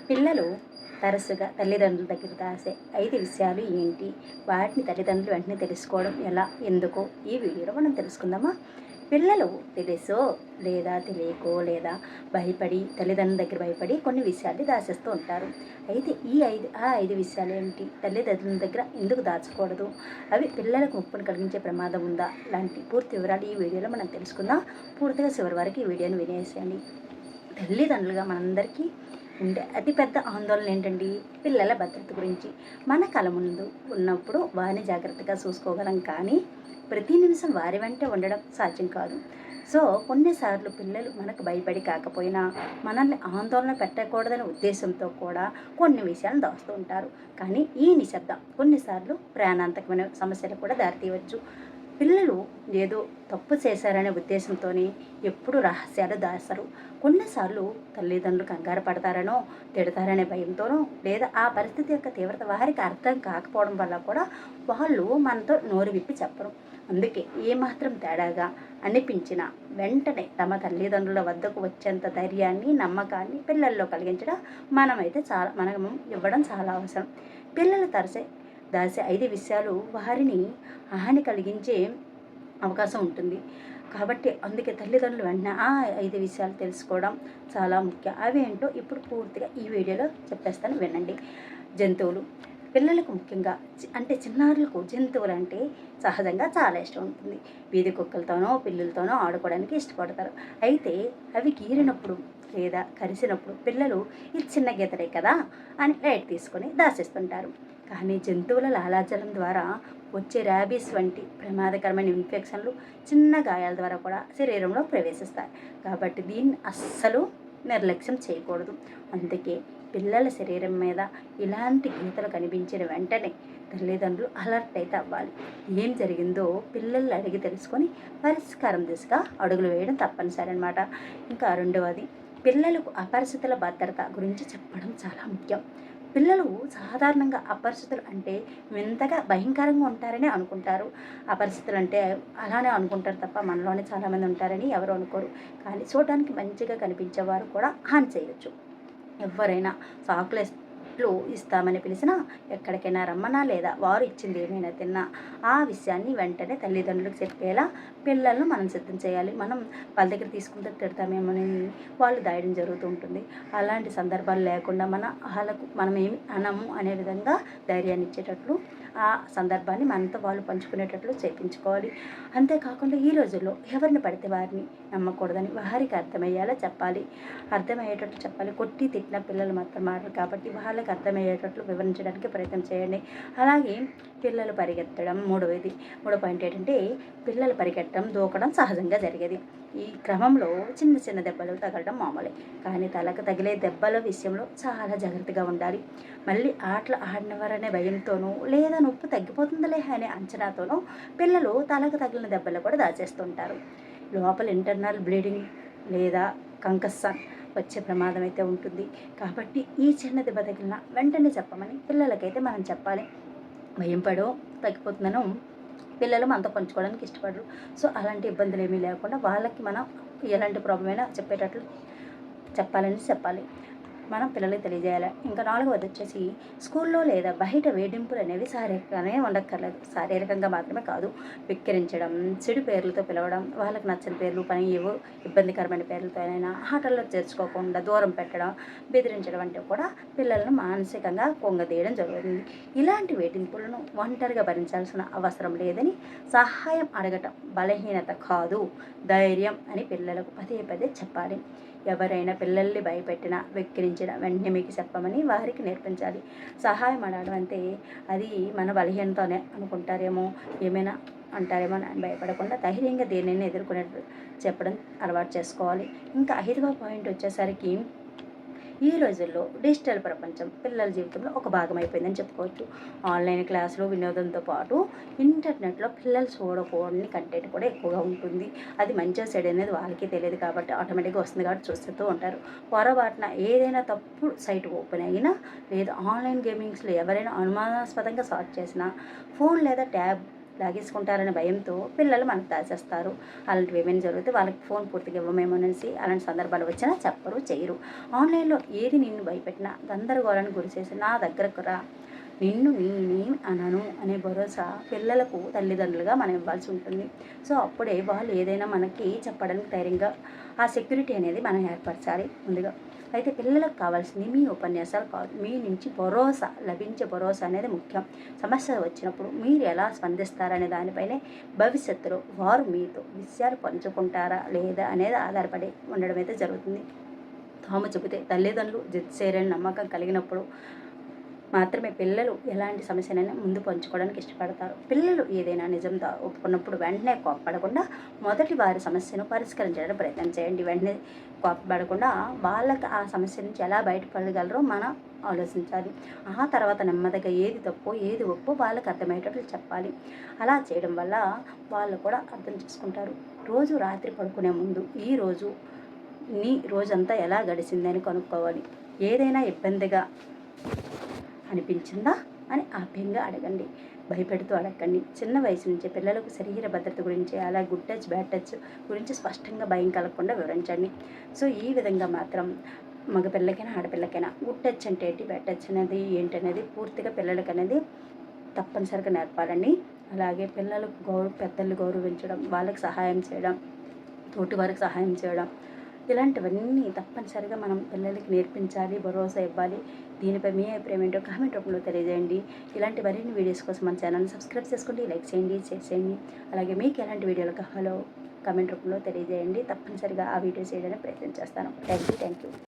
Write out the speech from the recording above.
పిల్లలు తరచుగా తల్లిదండ్రుల దగ్గర దాసే 5 విషయాలు ఏంటి? వాటిని తల్లిదండ్రులు వెంటనే తెలుసుకోవడం ఎలా? ఎందుకు? ఈ వీడియోలో మనం తెలుసుకుందామా? పిల్లలు తెలుసో లేదా తెలియకో లేదా భయపడి తల్లిదండ్రుల దగ్గర భయపడి కొన్ని విషయాలు దాచేస్తూ ఉంటారు. అయితే ఆ 5 విషయాలు ఏమిటి? తల్లిదండ్రుల దగ్గర ఎందుకు దాచకూడదు? అవి పిల్లలకు ముప్పును కలిగించే ప్రమాదం ఉందా? లాంటి పూర్తి వివరాలు ఈ వీడియోలో మనం తెలుసుకుందాం. పూర్తిగా చివరి వరకు ఈ వీడియోని వినేసేయండి. తల్లిదండ్రులుగా మనందరికీ ఉండే అతిపెద్ద ఆందోళన ఏంటండి? పిల్లల భద్రత గురించి. మన కళ్ళ ముందు ఉన్నప్పుడు వారిని జాగ్రత్తగా చూసుకోగలం, కానీ ప్రతి నిమిషం వారి వెంటే ఉండడం సాధ్యం కాదు. సో కొన్నిసార్లు పిల్లలు మనకు భయపడి కాకపోయినా మనల్ని ఆందోళన పెట్టకూడదనే ఉద్దేశంతో కూడా కొన్ని విషయాలను దాస్తూ ఉంటారు. కానీ ఈ నిశ్శబ్దం కొన్నిసార్లు ప్రాణాంతకమైన సమస్యలు కూడా దారితీయవచ్చు. పిల్లలు ఏదో తప్పు చేశారనే ఉద్దేశంతోనే ఎప్పుడు రహస్యాలు దాస్తారు. కొన్నిసార్లు తల్లిదండ్రులు కంగారు పడతారనో, తిడతారనే భయంతోనో, లేదా ఆ పరిస్థితి యొక్క తీవ్రత వారికి అర్థం కాకపోవడం వల్ల కూడా వాళ్ళు మనతో నోరు విప్పి చెప్పరు. అందుకే ఏమాత్రం తేడాగా అనిపించిన వెంటనే తమ తల్లిదండ్రుల వద్దకు వచ్చేంత ధైర్యాన్ని, నమ్మకాన్ని పిల్లల్లో కలిగించడం మనం ఇవ్వడం చాలా అవసరం. పిల్లలు దాసే 5 విషయాలు వారిని హాని కలిగించే అవకాశం ఉంటుంది. కాబట్టి అందుకే తల్లిదండ్రులు వెంటనే ఆ 5 విషయాలు తెలుసుకోవడం చాలా ముఖ్యం. అవేంటో ఇప్పుడు పూర్తిగా ఈ వీడియోలో చెప్పేస్తాను, వినండి. జంతువులు. పిల్లలకు ముఖ్యంగా చిన్నారులకు జంతువులు అంటే సహజంగా చాలా ఇష్టం ఉంటుంది. వీధి కుక్కలతోనో పిల్లులతోనో ఆడుకోవడానికి ఇష్టపడతారు. అయితే అవి గీరినప్పుడు లేదా కరిసినప్పుడు పిల్లలు ఇది చిన్న గీతలే కదా అని లైట్ తీసుకొని దాచేస్తుంటారు. కానీ జంతువుల లాలాజలం ద్వారా వచ్చే ర్యాబీస్ వంటి ప్రమాదకరమైన ఇన్ఫెక్షన్లు చిన్న గాయాల ద్వారా కూడా శరీరంలో ప్రవేశిస్తాయి. కాబట్టి దీన్ని అస్సలు నిర్లక్ష్యం చేయకూడదు. అందుకే పిల్లల శరీరం మీద ఇలాంటి గీతలు కనిపించిన వెంటనే తల్లిదండ్రులు అలర్ట్ అయితే అవ్వాలి. ఏం జరిగిందో పిల్లలు అడిగి తెలుసుకొని పరిష్కారం దిశగా అడుగులు వేయడం తప్పనిసరి అనమాట. ఇంకా రెండవది, పిల్లలకు అపరిచితుల భద్రత గురించి చెప్పడం చాలా ముఖ్యం. పిల్లలు సాధారణంగా అపరిచితులు అంటే వింతగా భయంకరంగా ఉంటారని అనుకుంటారు. అపరిచితులు అంటే అలానే అనుకుంటారు తప్ప మనలోనే చాలామంది ఉంటారని ఎవరు అనుకోరు. కానీ చూడడానికి మంచిగా కనిపించేవారు కూడా హాని చేయొచ్చు. ఎవరైనా చాక్లెట్లు ఇస్తామని పిలిచినా, ఎక్కడికైనా రమ్మన్నా లేదా వారు ఇచ్చింది ఏమైనా తిన్నా ఆ విషయాన్ని వెంటనే తల్లిదండ్రులకు చెప్పేలా పిల్లలను మనం సిద్ధం చేయాలి. మనం వాళ్ళ దగ్గర తీసుకుంటే తిడతామేమోని వాళ్ళు దాయడం జరుగుతూ ఉంటుంది. అలాంటి సందర్భాలు లేకుండా వాళ్ళకు మనం ఏమి అనము అనే విధంగా ధైర్యాన్ని ఇచ్చేటట్లు ఆ సందర్భాన్ని మనతో వాళ్ళు పంచుకునేటట్లు చేయించుకోవాలి. అంతేకాకుండా ఈ రోజుల్లో ఎవరిని పడితే వారిని నమ్మకూడదని వారికి అర్థమయ్యేలా చెప్పాలి. అర్థమయ్యేటట్లు చెప్పాలి. కొట్టి తిట్టిన పిల్లలు మాత్రం మారరు కాబట్టి వాళ్ళకి అర్థమయ్యేటట్లు వివరించడానికి ప్రయత్నం చేయండి. అలాగే పిల్లలు పరిగెత్తడం మూడో పాయింట్ ఏంటంటే, పిల్లలు పరిగెత్తడం, దూకడం సహజంగా జరిగేది. ఈ క్రమంలో చిన్న చిన్న దెబ్బలు తగలడం మామూలే. కానీ తలకు తగిలే దెబ్బల విషయంలో చాలా జాగ్రత్తగా ఉండాలి. మళ్ళీ ఆటలు ఆడినవారనే భయంతోనూ లేదా నొప్పి తగ్గిపోతుందిలే అనే అంచనాతోనూ పిల్లలు తలకు తగిలిన దెబ్బలు కూడా దాచేస్తుంటారు. లోపల ఇంటర్నల్ బ్లీడింగ్ లేదా కంకస్సన్ వచ్చే ప్రమాదం అయితే ఉంటుంది. కాబట్టి ఈ చిన్న దెబ్బ తగిలిన వెంటనే చెప్పమని పిల్లలకైతే మనం చెప్పాలి. భయం తగ్గిపోతుందనో పిల్లలు మనతో పంచుకోవడానికి ఇష్టపడరు. సో అలాంటి ఇబ్బందులు ఏమీ లేకుండా వాళ్ళకి మనం ఎలాంటి ప్రాబ్లం అయినా చెప్పాలి. మనం పిల్లలకి తెలియజేయాలి. ఇంకా నాలుగవది వచ్చేసి, స్కూల్లో లేదా బయట వేధింపులు అనేవి శారీరకంగానే ఉండక్కర్లేదు. శారీరకంగా మాత్రమే కాదు, వెక్కిరించడం, చెడు పేర్లతో పిలవడం, వాళ్ళకి నచ్చని పేర్లు, ఏవో ఇబ్బందికరమైన పేర్లతో అయినా ఆటల్లో చేర్చుకోకుండా దూరం పెట్టడం, బెదిరించడం అంటే కూడా పిల్లలను మానసికంగా కుంగదీయడం జరుగుతుంది. ఇలాంటి వేధింపులను ఒంటరిగా భరించాల్సిన అవసరం లేదని సహాయం అడగటం బలహీనత కాదు, ధైర్యం అని పిల్లలకు పదే పదే చెప్పాలి. ఎవరైనా పిల్లల్ని భయపెట్టినా, వెక్కిరించినా వెంటనే మీకు చెప్పమని వారికి నేర్పించాలి. సహాయం అడగడం అంటే అది మన బలహీనతోనే అనుకుంటారేమో, ఏమైనా అంటారేమో అని భయపడకుండా ధైర్యంగా దేనినైనా ఎదుర్కొనేట్టు చెప్పడం అలవాటు చేసుకోవాలి. ఇంకా 5వ పాయింట్ వచ్చేసరికి, ఈ రోజుల్లో డిజిటల్ ప్రపంచం పిల్లల జీవితంలో ఒక భాగం అయిపోయిందని చెప్పుకోవచ్చు. ఆన్లైన్ క్లాసులు, వినోదంతో పాటు ఇంటర్నెట్లో పిల్లలు చూడకూడని కంటెంట్ కూడా ఎక్కువగా ఉంటుంది. అది మంచిగా చెడు అనేది వాళ్ళకి తెలియదు కాబట్టి ఆటోమేటిక్గా వస్తుంది కాబట్టి చూస్తూ ఉంటారు. పొరపాటున ఏదైనా తప్పుడు సైట్ ఓపెన్ అయినా లేదా ఆన్లైన్ గేమింగ్స్లో ఎవరైనా అనుమానాస్పదంగా సార్ట్ చేసినా ఫోన్ లేదా ట్యాబ్ లాగేసుకుంటారనే భయంతో పిల్లలు మనకు దాచేస్తారు. అలాంటివి ఏమైనా జరిగితే వాళ్ళకి ఫోన్ పూర్తిగా ఇవ్వమేమోనేసి అలాంటి సందర్భాలు వచ్చినా చెప్పరు, చేయరు. ఆన్లైన్లో ఏది నిన్ను భయపెట్టినా గందరగోళానికి గురి చేసి నా దగ్గరకు రా, నిన్ను నేనేం అనను అనే భరోసా పిల్లలకు తల్లిదండ్రులుగా మనం ఇవ్వాల్సి ఉంటుంది. సో అప్పుడే వాళ్ళు ఏదైనా మనకి చెప్పడానికి ధైర్యంగా ఆ సెక్యూరిటీ అనేది మనం ఏర్పరచాలి ముందుగా. అయితే పిల్లలకు కావాల్సింది మీ ఉపన్యాసాలు కాదు, మీ నుంచి భరోసా లభించే భరోసా అనేది ముఖ్యం. సమస్య వచ్చినప్పుడు మీరు ఎలా స్పందిస్తారనే దానిపైనే భవిష్యత్తులో వారు మీతో విషయాలు పంచుకుంటారా లేదా అనేది ఆధారపడి ఉండడం అయితే జరుగుతుంది. తాము చెబితే తల్లిదండ్రులు జడ్చేరని నమ్మకం కలిగినప్పుడు మాత్రమే పిల్లలు ఎలాంటి సమస్యనైనా ముందు పంచుకోవడానికి ఇష్టపడతారు. పిల్లలు ఏదైనా నిజం ఒప్పుకున్నప్పుడు వెంటనే కోప్పడకుండా మొదటి వారి సమస్యను పరిష్కరించడానికి ప్రయత్నం చేయండి. వెంటనే కోప్పడకుండా వాళ్ళకి ఆ సమస్య నుంచి ఎలా బయటపడగలరో మనం ఆలోచించాలి. ఆ తర్వాత నెమ్మదిగా ఏది తప్పు ఏది ఒప్పు వాళ్ళకి అర్థమయ్యేటట్లు చెప్పాలి. అలా చేయడం వల్ల వాళ్ళు కూడా అర్థం చేసుకుంటారు. రోజు రాత్రి పడుకునే ముందు ఈరోజు నీ రోజంతా ఎలా గడిచిందని కనుక్కోవాలి. ఏదైనా ఇబ్బందిగా అనిపించిందా అని ఆప్యంగా అడగండి, భయపెడుతూ అడగండి. చిన్న వయసు నుంచే పిల్లలకు శరీర భద్రత గురించి, అలా గుడ్ టచ్ బ్యాడ్ టచ్ గురించి స్పష్టంగా భయం కలగకుండా వివరించండి. సో ఈ విధంగా మాత్రం మగపిల్లకైనా ఆడపిల్లకైనా గుడ్ టచ్ అంటే ఏంటి, బ్యాడ్ టచ్ అనేది ఏంటనేది పూర్తిగా పిల్లలకి అనేది తప్పనిసరిగా నేర్పాలండి. అలాగే పిల్లలకు పెద్దలు గౌరవించడం, వాళ్ళకి సహాయం చేయడం, తోటి వారికి సహాయం చేయడం, ఇలాంటివన్నీ తప్పనిసరిగా మనం పిల్లలకి నేర్పించాలి, భరోసా ఇవ్వాలి. దీనిపై మీ అభిప్రాయం ఏంటో కామెంట్ రూపంలో తెలియజేయండి. ఇలాంటి మరిన్ని వీడియోస్ కోసం మన ఛానల్ని సబ్స్క్రైబ్ చేసుకోండి, లైక్ చేయండి, షేర్ చేయండి. అలాగే మీకు ఎలాంటి వీడియోలు కావాలో కామెంట్ రూపంలో తెలియజేయండి. తప్పనిసరిగా ఆ వీడియోస్ చేయడానికి ప్రయత్నం చేస్తాను. Thank you.